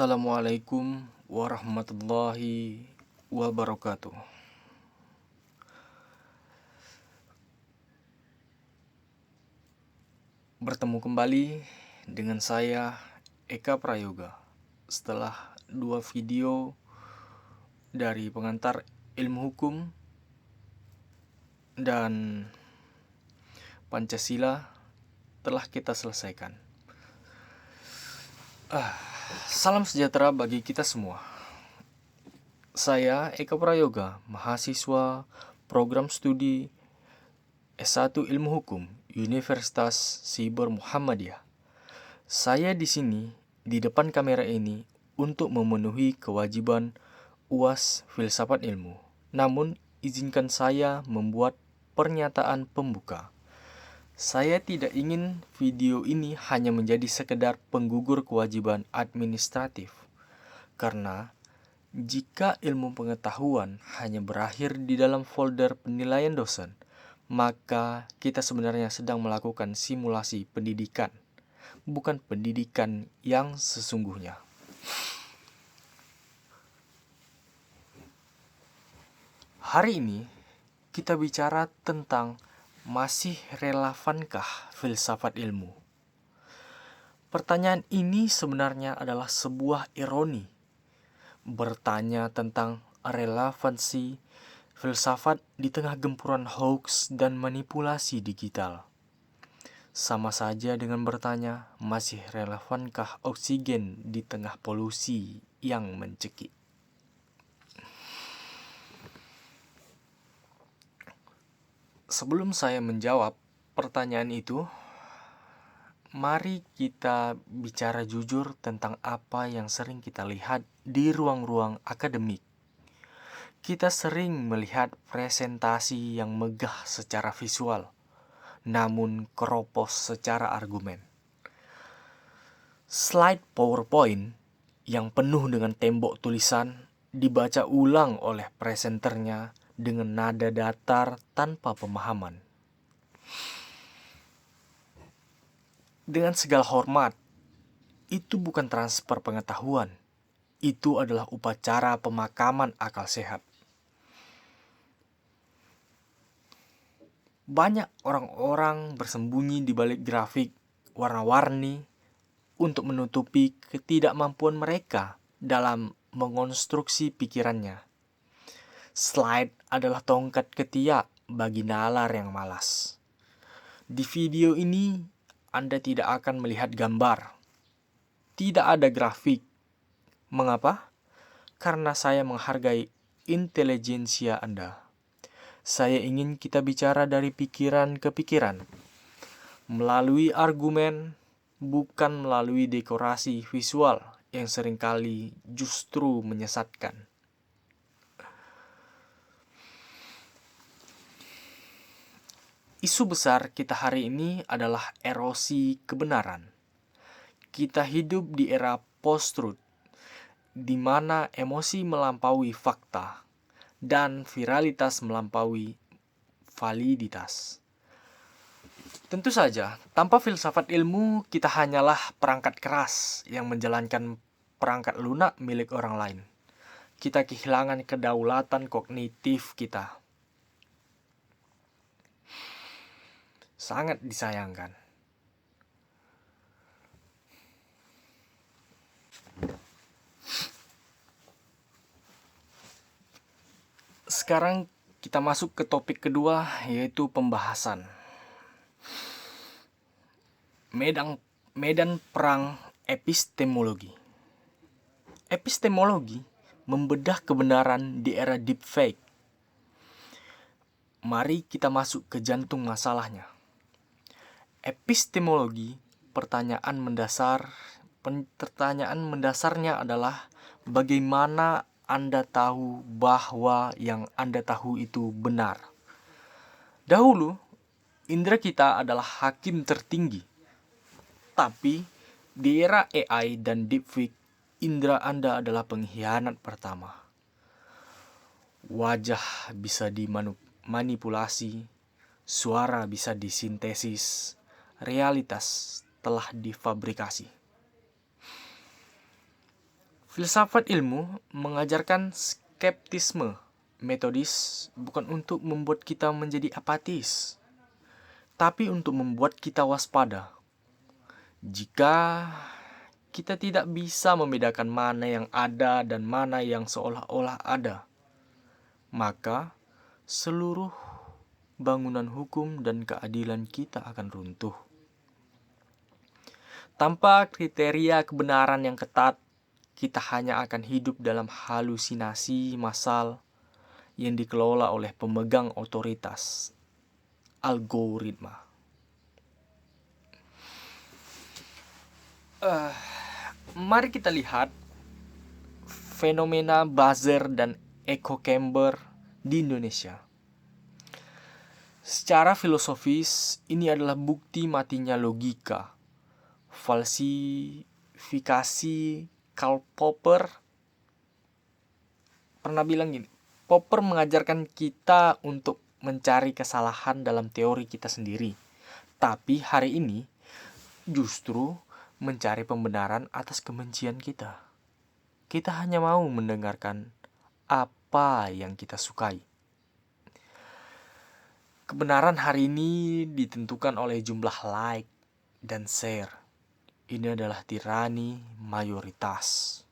Assalamualaikum warahmatullahi wabarakatuh. Bertemu kembali dengan saya Eka Prayoga setelah 2 video dari pengantar ilmu hukum dan Pancasila telah kita selesaikan. Salam sejahtera bagi kita semua. Saya Eka Prayoga, mahasiswa program studi S1 Ilmu Hukum Universitas Siber Muhammadiyah. Saya di sini di depan kamera ini untuk memenuhi kewajiban UAS Filsafat Ilmu. Namun, izinkan saya membuat pernyataan pembuka. Saya tidak ingin video ini hanya menjadi sekedar penggugur kewajiban administratif. Karena jika ilmu pengetahuan hanya berakhir di dalam folder penilaian dosen, maka kita sebenarnya sedang melakukan simulasi pendidikan, bukan pendidikan yang sesungguhnya. Hari ini kita bicara tentang masih relevankah filsafat ilmu? Pertanyaan ini sebenarnya adalah sebuah ironi. Bertanya tentang relevansi filsafat di tengah gempuran hoax dan manipulasi digital. Sama saja dengan bertanya, masih relevankah oksigen di tengah polusi yang mencekik? Sebelum saya menjawab pertanyaan itu, mari kita bicara jujur tentang apa yang sering kita lihat di ruang-ruang akademik. Kita sering melihat presentasi yang megah secara visual, namun keropos secara argumen. Slide PowerPoint yang penuh dengan tembok tulisan dibaca ulang oleh presenternya dengan nada datar tanpa pemahaman. Dengan segala hormat, itu bukan transfer pengetahuan. Itu adalah upacara pemakaman akal sehat. Banyak orang-orang bersembunyi di balik grafik warna-warni untuk menutupi ketidakmampuan mereka dalam mengonstruksi pikirannya. Slide adalah tongkat ketiak bagi nalar yang malas. Di video ini, Anda tidak akan melihat gambar. Tidak ada grafik. Mengapa? Karena saya menghargai intelijensia Anda. Saya ingin kita bicara dari pikiran ke pikiran, melalui argumen, bukan melalui dekorasi visual yang seringkali justru menyesatkan. Isu besar kita hari ini adalah erosi kebenaran. Kita hidup di era post-truth, di mana emosi melampaui fakta dan viralitas melampaui validitas. Tentu saja, tanpa filsafat ilmu, kita hanyalah perangkat keras yang menjalankan perangkat lunak milik orang lain. Kita kehilangan kedaulatan kognitif kita. Sangat disayangkan. Sekarang kita masuk ke topik kedua, yaitu pembahasan medan perang epistemologi. Epistemologi membedah kebenaran di era deepfake. Mari kita masuk ke jantung masalahnya. Epistemologi, pertanyaan mendasarnya adalah bagaimana Anda tahu bahwa yang Anda tahu itu benar. Dahulu, indera kita adalah hakim tertinggi. Tapi, di era AI dan deepfake, indera Anda adalah pengkhianat pertama. Wajah bisa dimanipulasi, suara bisa disintesis, realitas telah difabrikasi. Filsafat ilmu mengajarkan skeptisme metodis bukan untuk membuat kita menjadi apatis, tapi untuk membuat kita waspada. Jika kita tidak bisa membedakan mana yang ada dan mana yang seolah-olah ada, maka seluruh bangunan hukum dan keadilan kita akan runtuh. Tanpa kriteria kebenaran yang ketat, kita hanya akan hidup dalam halusinasi massal yang dikelola oleh pemegang otoritas, algoritma. Mari kita lihat fenomena buzzer dan echo chamber di Indonesia. Secara filosofis, ini adalah bukti matinya logika. Falsifikasi. Karl Popper pernah bilang gini, Popper mengajarkan kita untuk mencari kesalahan dalam teori kita sendiri. Tapi hari ini justru mencari pembenaran atas kebencian kita. Kita hanya mau mendengarkan apa yang kita sukai. Kebenaran hari ini ditentukan oleh jumlah like dan share. Ini adalah tirani mayoritas.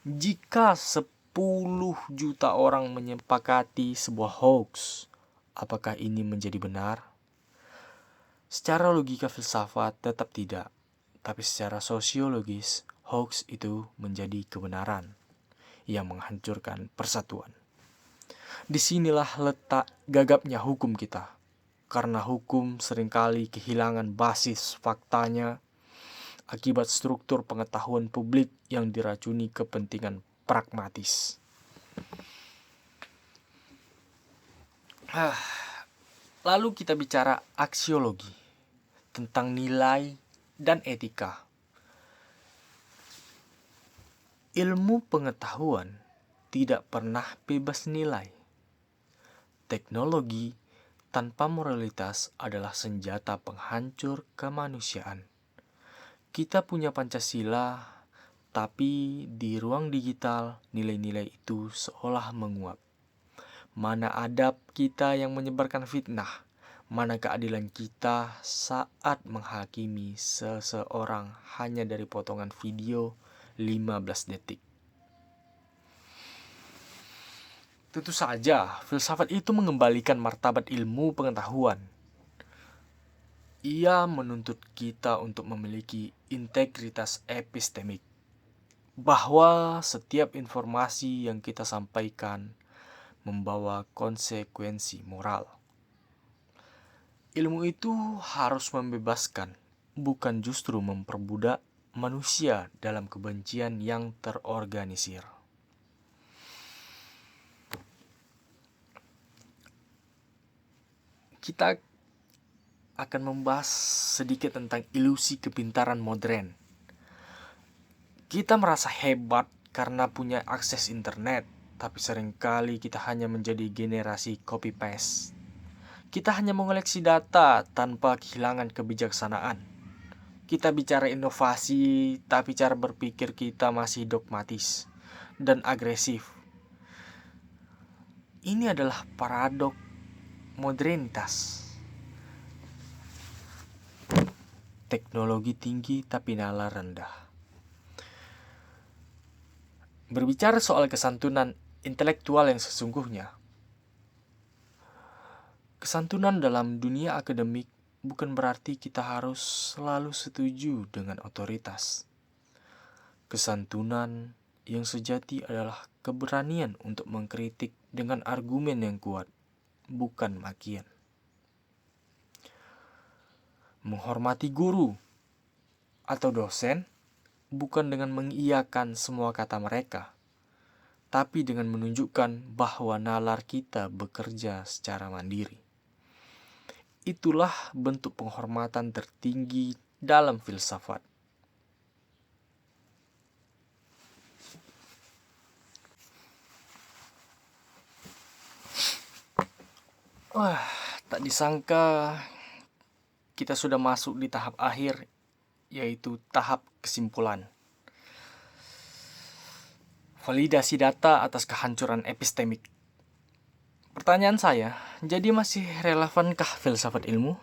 Jika 10 juta orang menyepakati sebuah hoax, apakah ini menjadi benar? Secara logika filsafat tetap tidak, tapi secara sosiologis, hoax itu menjadi kebenaran yang menghancurkan persatuan. Disinilah letak gagapnya hukum kita. Karena hukum seringkali kehilangan basis faktanya akibat struktur pengetahuan publik yang diracuni kepentingan pragmatis. Lalu kita bicara aksiologi, tentang nilai dan etika. Ilmu pengetahuan tidak pernah bebas nilai. Teknologi tanpa moralitas adalah senjata penghancur kemanusiaan. Kita punya Pancasila, tapi di ruang digital nilai-nilai itu seolah menguap. Mana adab kita yang menyebarkan fitnah? Mana keadilan kita saat menghakimi seseorang hanya dari potongan video 15 detik? Tentu saja, filsafat itu mengembalikan martabat ilmu pengetahuan. Ia menuntut kita untuk memiliki integritas epistemik, bahwa setiap informasi yang kita sampaikan membawa konsekuensi moral. Ilmu itu harus membebaskan, bukan justru memperbudak manusia dalam kebencian yang terorganisir. Kita akan membahas sedikit tentang ilusi kepintaran modern. Kita merasa hebat karena punya akses internet, tapi seringkali kita hanya menjadi generasi copy-paste. Kita hanya mengoleksi data tanpa kehilangan kebijaksanaan. Kita bicara inovasi, tapi cara berpikir kita masih dogmatis dan agresif. Ini adalah paradok modernitas. Teknologi tinggi tapi nalar rendah. Berbicara soal kesantunan intelektual yang sesungguhnya, kesantunan dalam dunia akademik bukan berarti kita harus selalu setuju dengan otoritas. Kesantunan yang sejati adalah keberanian untuk mengkritik dengan argumen yang kuat, bukan makian. Menghormati guru atau dosen bukan dengan mengiyakan semua kata mereka, tapi dengan menunjukkan bahwa nalar kita bekerja secara mandiri. Itulah bentuk penghormatan tertinggi dalam filsafat. Tak disangka kita sudah masuk di tahap akhir, yaitu tahap kesimpulan. Validasi data atas kehancuran epistemik. Pertanyaan saya, jadi masih relevankah filsafat ilmu?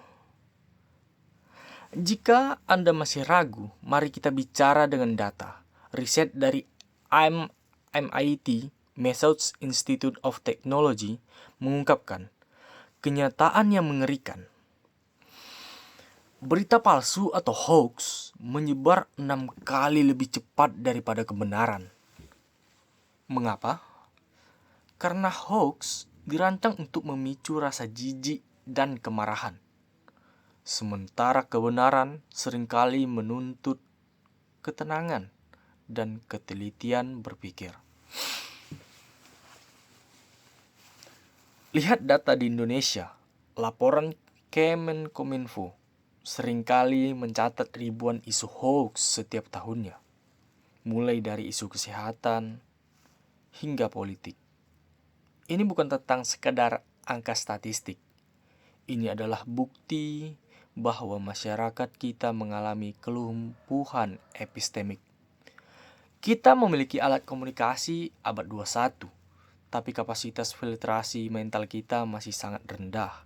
Jika Anda masih ragu, mari kita bicara dengan data. Riset dari MIT, Massachusetts Institute of Technology, mengungkapkan kenyataan yang mengerikan. Berita palsu atau hoax menyebar 6 kali lebih cepat daripada kebenaran. Mengapa? Karena hoax dirancang untuk memicu rasa jijik dan kemarahan. Sementara kebenaran seringkali menuntut ketenangan dan ketelitian berpikir. Lihat data di Indonesia. Laporan Kemenkominfo seringkali mencatat ribuan isu hoax setiap tahunnya. Mulai dari isu kesehatan hingga politik. Ini bukan tentang sekadar angka statistik. Ini adalah bukti bahwa masyarakat kita mengalami kelumpuhan epistemik. Kita memiliki alat komunikasi abad 21, tapi kapasitas filtrasi mental kita masih sangat rendah.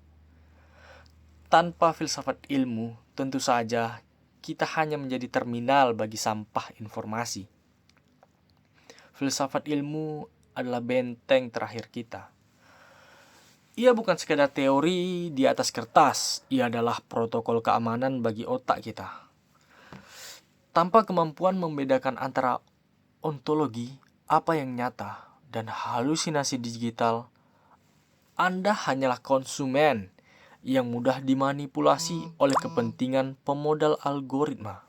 Tanpa filsafat ilmu, tentu saja kita hanya menjadi terminal bagi sampah informasi. Filsafat ilmu adalah benteng terakhir kita. Ia bukan sekadar teori di atas kertas, ia adalah protokol keamanan bagi otak kita. Tanpa kemampuan membedakan antara ontologi, apa yang nyata, dan halusinasi digital, Anda hanyalah konsumen yang mudah dimanipulasi oleh kepentingan pemodal algoritma.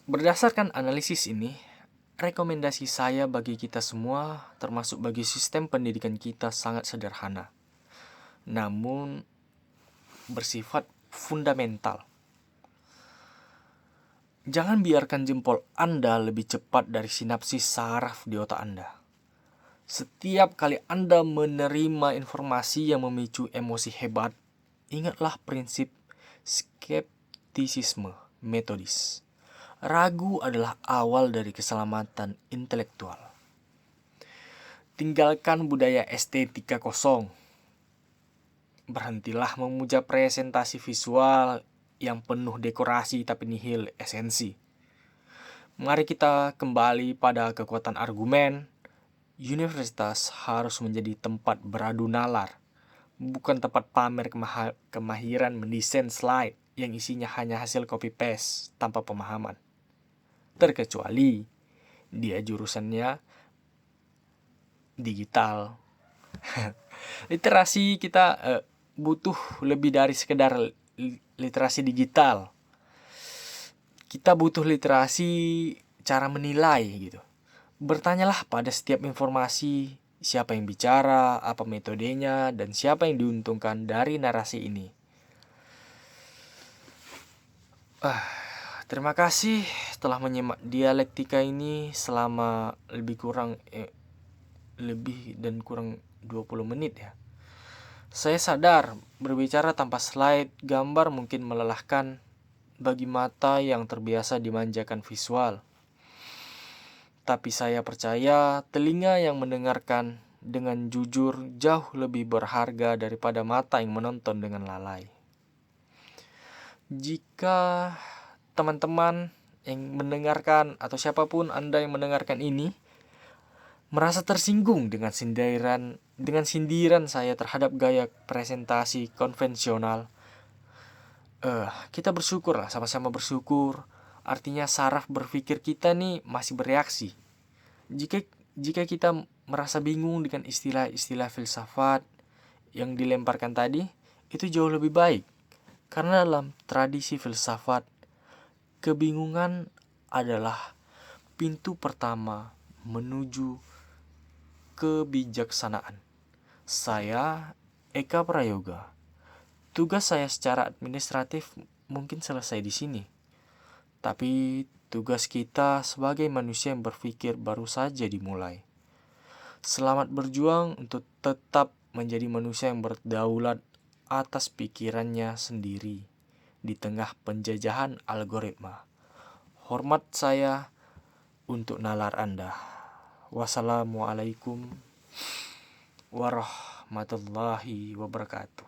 Berdasarkan analisis ini, rekomendasi saya bagi kita semua, termasuk bagi sistem pendidikan kita, sangat sederhana, namun bersifat fundamental. Jangan biarkan jempol Anda lebih cepat dari sinapsis saraf di otak Anda. Setiap kali Anda menerima informasi yang memicu emosi hebat, ingatlah prinsip skeptisisme metodis. Ragu adalah awal dari keselamatan intelektual. Tinggalkan budaya estetika kosong. Berhentilah memuja presentasi visual yang penuh dekorasi tapi nihil esensi. Mari kita kembali pada kekuatan argumen. Universitas harus menjadi tempat beradu nalar, bukan tempat pamer kemahiran mendesain slide yang isinya hanya hasil copy-paste tanpa pemahaman. Terkecuali dia jurusannya digital. Literasi kita butuh lebih dari sekedar literasi digital. Kita butuh literasi cara menilai gitu. Bertanyalah pada setiap informasi, siapa yang bicara, apa metodenya, dan siapa yang diuntungkan dari narasi ini. Terima kasih telah menyimak dialektika ini selama lebih dan kurang 20 menit ya. Saya sadar berbicara tanpa slide gambar mungkin melelahkan bagi mata yang terbiasa dimanjakan visual. Tapi saya percaya telinga yang mendengarkan dengan jujur jauh lebih berharga daripada mata yang menonton dengan lalai. Jika teman-teman yang mendengarkan atau siapapun Anda yang mendengarkan ini merasa tersinggung dengan sindiran saya terhadap gaya presentasi konvensional, kita bersyukur lah, sama-sama bersyukur. Artinya saraf berpikir kita nih masih bereaksi. Jika kita merasa bingung dengan istilah-istilah filsafat yang dilemparkan tadi, itu jauh lebih baik. Karena dalam tradisi filsafat, kebingungan adalah pintu pertama menuju kebijaksanaan. Saya Eka Prayoga. Tugas saya secara administratif mungkin selesai di sini. Tapi tugas kita sebagai manusia yang berpikir baru saja dimulai. Selamat berjuang untuk tetap menjadi manusia yang berdaulat atas pikirannya sendiri di tengah penjajahan algoritma. Hormat saya untuk nalar Anda. Wassalamualaikum warahmatullahi wabarakatuh.